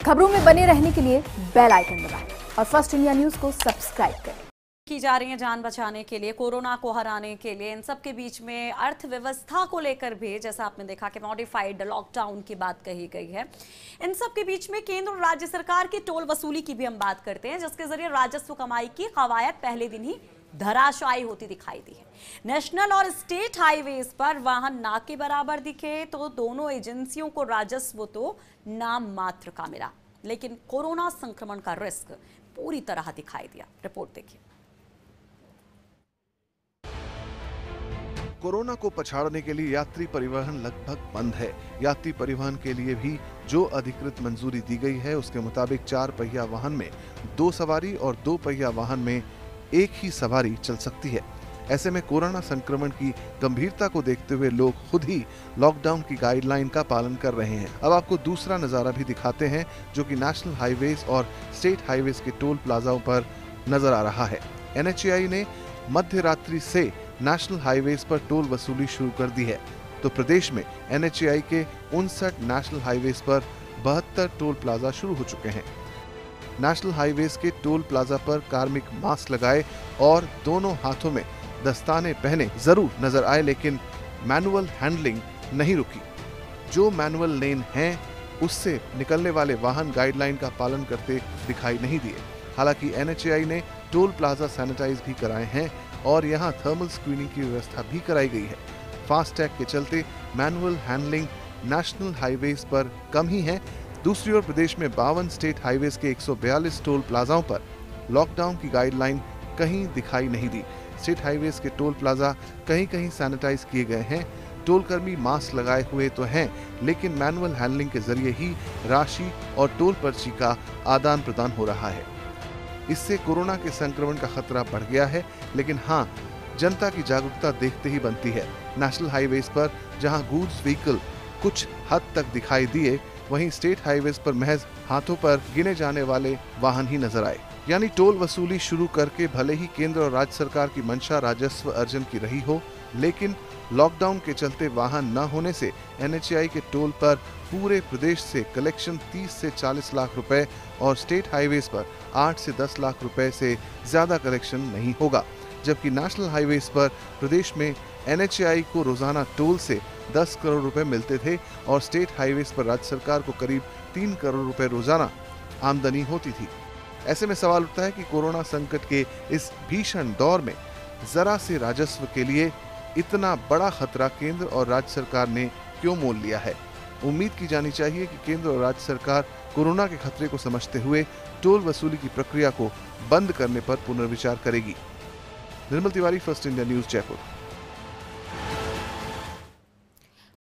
खबरों में बने रहने के लिए बेल आइकन दबाएं और फर्स्ट इंडिया न्यूज को सब्सक्राइब करें। की जा रही है जान बचाने के लिए, कोरोना को हराने के लिए, इन सब के बीच में अर्थव्यवस्था को लेकर भी जैसा आपने देखा कि मॉडिफाइड लॉकडाउन की बात कही गई है। इन सब के बीच में केंद्र और राज्य सरकार की टोल वसूली की भी हम बात करते हैं, जिसके जरिए राजस्व कमाई की कवायद पहले दिन ही धराशायी होती दिखाई दी है। नेशनल और स्टेट हाईवेज पर वाहन ना के बराबर दिखे तो दोनों एजेंसियों को राजस्व तो नाम मात्र का मिला, लेकिन कोरोना संक्रमण का रिस्क पूरी तरह दिखाई दिया। रिपोर्ट देखिए। कोरोना को पछाड़ने के लिए यात्री परिवहन लगभग बंद है। यात्री परिवहन के लिए भी जो अधिकृत मंजूरी दी गई है उसके मुताबिक 4 पहिया वाहन में 2 सवारी और 2 पहिया वाहन में 1 ही सवारी चल सकती है। ऐसे में कोरोना संक्रमण की गंभीरता को देखते हुए लोग खुद ही लॉकडाउन की गाइडलाइन का पालन कर रहे हैं। अब आपको दूसरा नजारा भी दिखाते हैं जो कि नेशनल हाईवेज और स्टेट हाईवेज के टोल प्लाजाओं पर नजर आ रहा है। NHAI ने मध्य रात्रि से नेशनल हाईवेज पर टोल वसूली शुरू कर दी है, तो प्रदेश में NHAI के 59 नेशनल हाईवेज पर 72 टोल प्लाजा शुरू हो चुके हैं। नेशनल हाईवेज के टोल प्लाजा पर कार्मिक मास्क लगाए और दोनों हाथों में दस्ताने पहने जरूर नजर आए, लेकिन मैनुअल हैंडलिंग नहीं रुकी। जो मैनुअल लेन हैं उससे निकलने वाले वाहन गाइडलाइन का पालन करते दिखाई नहीं दिए। हालांकि NHAI ने टोल प्लाजा सैनिटाइज भी कराए हैं और यहां थर्मल स्क्रीनिंग की व्यवस्था भी कराई गई है। फास्टैग के चलते मैनुअल हैंडलिंग नेशनल हाईवेज पर कम ही है। दूसरी ओर प्रदेश में 52 स्टेट हाईवेज के 142 टोल प्लाजाओं पर लॉकडाउन की गाइडलाइन कहीं दिखाई नहीं दी। स्टेट हाईवेज के टोल प्लाजा कहीं कहीं सैनिटाइज किए गए हैं। टोल कर्मी मास्क लगाए हुए तो हैं, लेकिन मैनुअल हैंडलिंग के जरिए ही राशि और टोल पर्ची का आदान प्रदान हो रहा है। इससे कोरोना के संक्रमण का खतरा बढ़ गया है, लेकिन हाँ, जनता की जागरूकता देखते ही बनती है। नेशनल हाईवेज पर जहां गुड्स व्हीकल कुछ हद तक दिखाई दिए, वहीं स्टेट हाईवेज पर महज हाथों पर गिने जाने वाले वाहन ही नजर आए। यानी टोल वसूली शुरू करके भले ही केंद्र और राज्य सरकार की मंशा राजस्व अर्जन की रही हो, लेकिन लॉकडाउन के चलते वाहन न होने से NHAI के टोल पर पूरे प्रदेश से कलेक्शन 30 से 40 लाख रुपए और स्टेट हाईवेज पर 8 से 10 लाख रुपए से ज्यादा कलेक्शन नहीं होगा। जबकि नेशनल हाईवेज पर प्रदेश में NHAI को रोजाना टोल से 10 करोड़ रुपए मिलते थे और स्टेट हाईवेज पर राज्य सरकार को करीब 3 करोड़ रुपए रोजाना आमदनी होती थी। ऐसे में सवाल उठता है कि कोरोना संकट के इस भीषण दौर में जरा से राजस्व के लिए इतना बड़ा खतरा केंद्र और राज्य सरकार ने क्यों मोल लिया है। उम्मीद की जानी चाहिए कि केंद्र और राज्य सरकार कोरोना के खतरे को समझते हुए टोल वसूली की प्रक्रिया को बंद करने पर पुनर्विचार करेगी। Nirmal Tiwari, first India news, Jaipur.